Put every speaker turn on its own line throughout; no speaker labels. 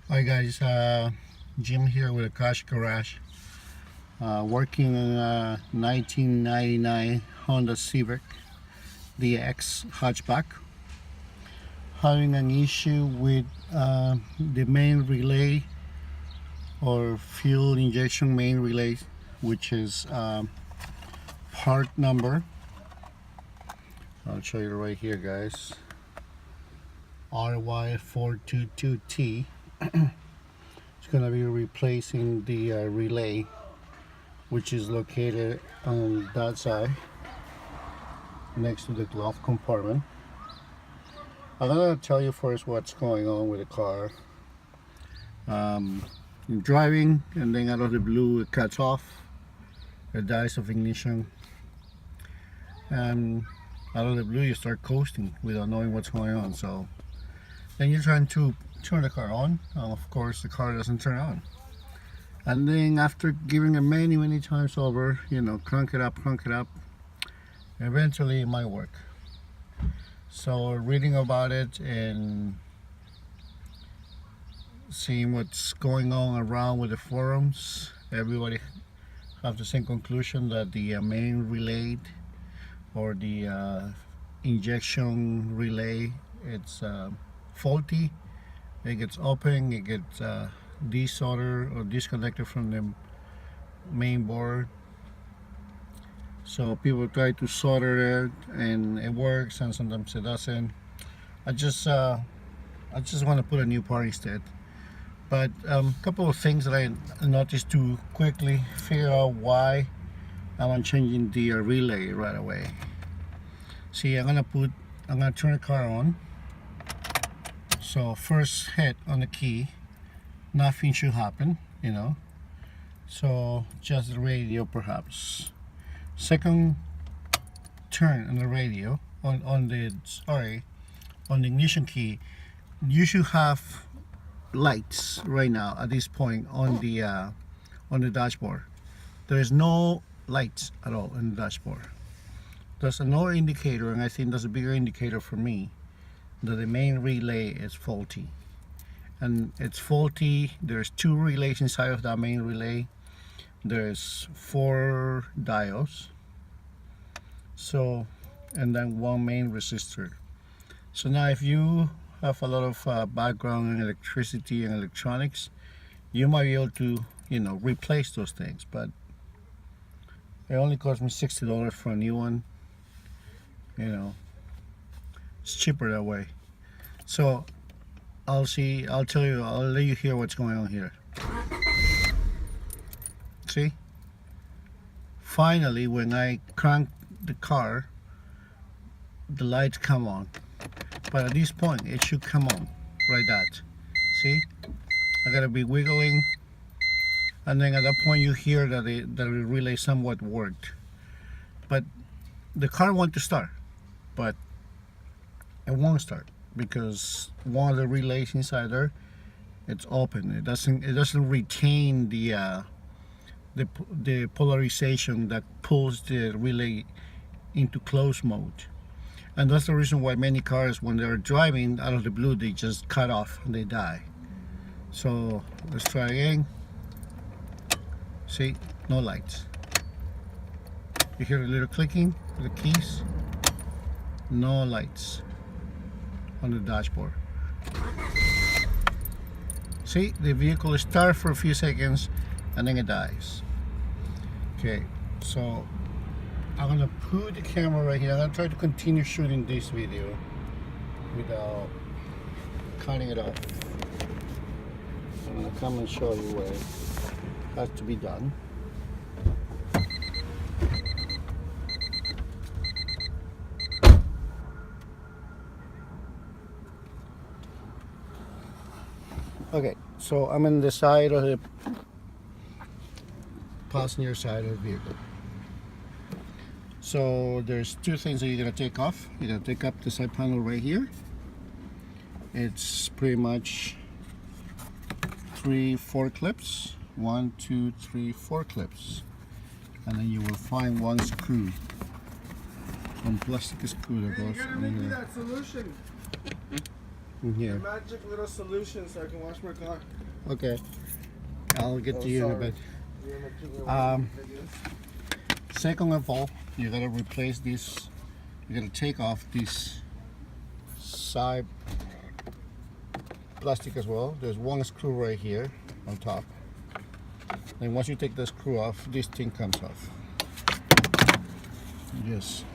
Hi guys, Jim here with a Cash Garage, working on a 1999 Honda Civic DX hatchback. Having an issue with the main relay or fuel injection main relay, which is part number. I'll show you right here, guys. RY422T. It's going to be replacing the relay, which is located on that side next to the glove compartment. I'm going to tell you first what's going on with the car. I'm driving, and then out of the blue it cuts off, it dies of ignition, and out of the blue you start coasting without knowing what's going on. So then you're trying to turn the car on, and of course the car doesn't turn on. And then after giving it many times over, you know, crank it up, eventually it might work. So reading about it and seeing what's going on around with the forums, everybody have the same conclusion that the main relay or the injection relay, it's faulty. It gets open, it gets desoldered or disconnected from the main board. So people try to solder it and it works, and sometimes it doesn't. I just want to put a new part instead. But a couple of things that I noticed to quickly figure out why I'm changing the relay right away. See, I'm gonna turn the car on. So first hit on the key, nothing should happen, you know. So just the radio perhaps. Second turn on the radio, on the ignition key, you should have lights right now at this point on the dashboard. There is no lights at all on the dashboard. There's another indicator, and I think that's a bigger indicator for me, that the main relay is faulty. And it's faulty. There's two relays inside of that main relay. There's 4 diodes, so, and then 1 main resistor. So now if you have a lot of background in electricity and electronics, you might be able to, you know, replace those things, but it only cost me $60 for a new one. You know, it's cheaper that way. So I'll let you hear what's going on here. See, finally when I crank the car, the lights come on, but at this point it should come on like that. See, I gotta be wiggling, and then at that point you hear that the relay somewhat worked, but the car wants to start, but it won't start because one of the relays inside there, it's open. It doesn't retain the polarization that pulls the relay into closed mode. And that's the reason why many cars, when they're driving out of the blue, they just cut off and they die. So let's try again. See, no lights. You hear a little clicking with the keys. No lights on the dashboard. See, the vehicle starts for a few seconds and then it dies. Okay, so I'm gonna put the camera right here. I'm gonna try to continue shooting this video without cutting it off. I'm gonna come and show you where it has to be done. Okay, so I'm in the side of the passenger side of the vehicle. So there's 2 things that you're gonna take off. You're gonna take up the side panel right here. It's pretty much 3-4 clips. 1, 2, 3, 4 clips, and then you will find 1 screw, 1 plastic screw that goes in here. in here.
Magic little solution so I can wash my car.
Okay, I'll get to you in a bit. Second of all, you gotta replace this. You gotta take off this side plastic as well. There's one screw right here on top. And once you take the screw off, this thing comes off. You just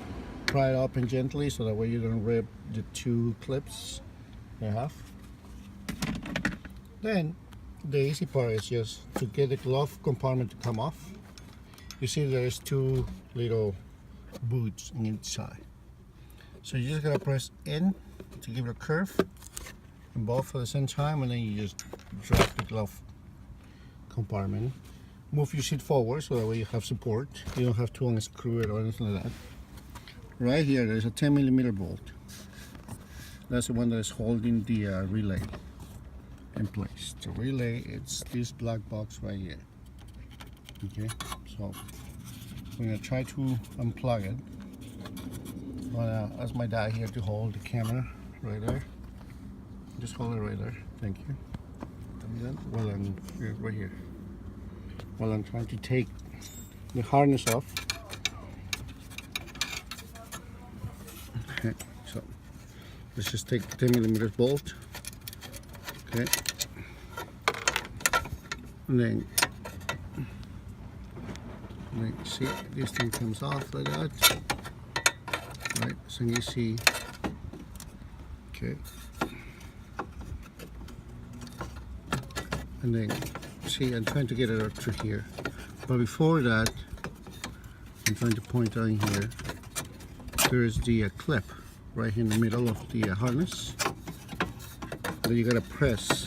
pry it open gently so that way you don't rip the two clips you have. Then the easy part is just to get the glove compartment to come off. You see there's two little boots on each side. So you just gotta press in to give it a curve and both at the same time, and then you just drop the glove compartment. Move your seat forward so that way you have support. You don't have to unscrew it or anything like that. Right here there's a 10mm bolt. That's the one that is holding the relay in place. The relay, it's this black box right here. Okay, so we're gonna try to unplug it. I'm gonna ask my dad here to hold the camera right there. Just hold it right there. Thank you. And then, well, I'm right here. While I'm trying to take the harness off. Okay, so let's just take the 10mm bolt. Okay, and then see this thing comes off like that. Right, so you see. Okay, and then see, I'm trying to get it up through here, but before that, I'm trying to point out in here. There's the clip right in the middle of the harness that you gotta press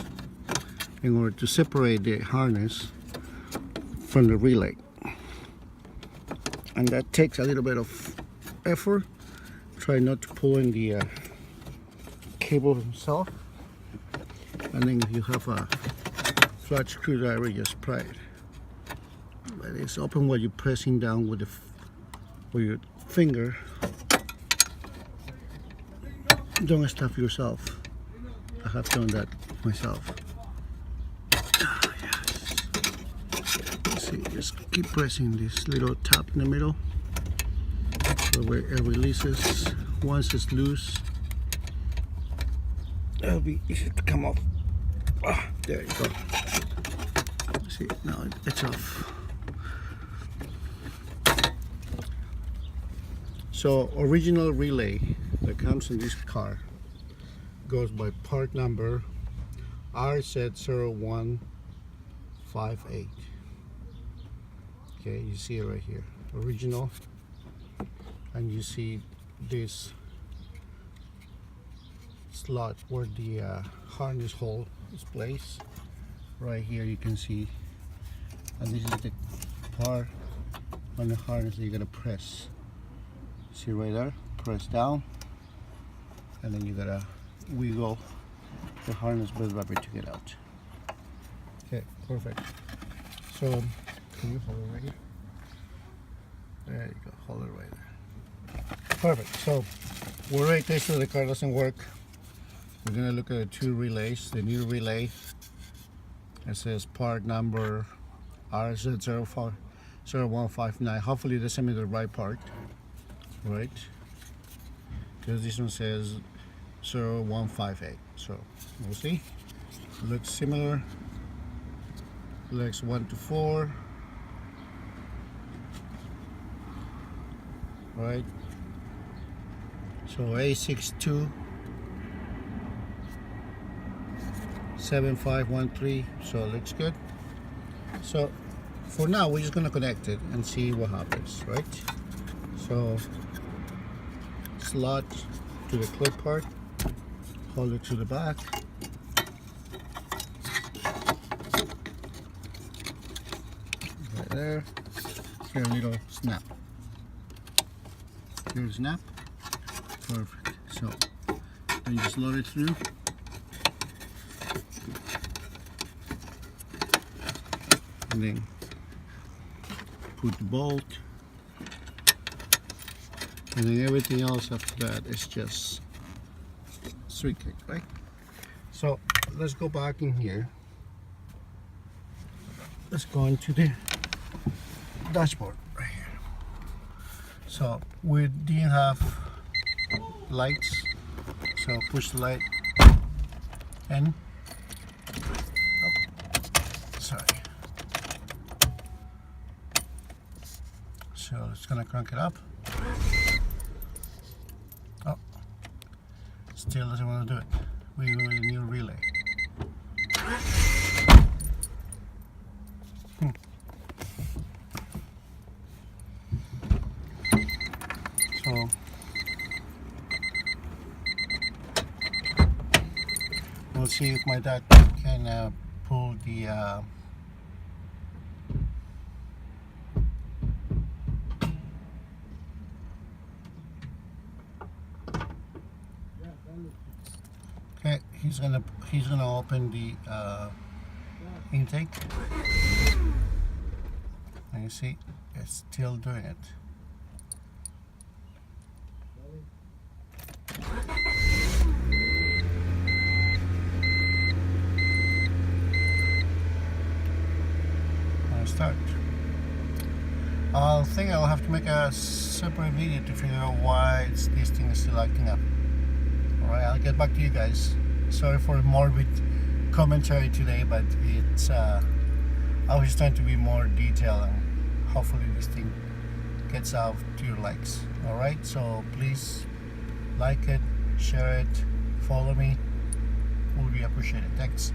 in order to separate the harness from the relay, and that takes a little bit of effort. Try not to pull in the cable himself, and then if you have a flat screwdriver, just pry it. But it's open while you're pressing down with your finger. Don't stop yourself. I have done that myself. Yes. See, just keep pressing this little tap in the middle so where it releases. Once it's loose, it'll be easy to come off. There you go. See, now it's off. So original relay that comes in this car goes by part number RZ0158. Okay, you see it right here, original, and you see this slot where the harness hole is placed. Right here you can see, and this is the part on the harness that you're gonna press. See right there, press down, and then you gotta wiggle the harness bit rubber to get out. Okay, perfect. So can you hold it right here? There you go, hold it right there. Perfect. So we're already tested the car doesn't work. We're gonna look at the two relays. The new relay, it says part number RZ0159. Hopefully they send me the right part, right? Because this one says 0158. So we'll see. Looks similar. Legs 1 to 4. Right. So A62 7513. So it looks good. So for now we're just gonna connect it and see what happens, right? So slot to the clip part, hold it to the back, right there. Here a little snap. Here's a snap. Perfect. So then you just load it through. And then put the bolt, and then everything else after that is just sweet cake, right? So let's go back in here. Let's go into the dashboard right here. So we didn't have lights, so push the light in. Oh, sorry. So it's gonna crank it up. Oh, still doesn't want to do it. We need a new relay. So we'll see if my dad can pull the okay, he's gonna open the intake, and you see it's still doing it. Start. I think I'll have to make a separate video to figure out why this thing is still acting up. Alright, I'll get back to you guys. Sorry for morbid commentary today, but it's I was just trying to be more detailed and hopefully this thing gets out to your likes. Alright, so please like it, share it, follow me. Would be appreciated. Thanks.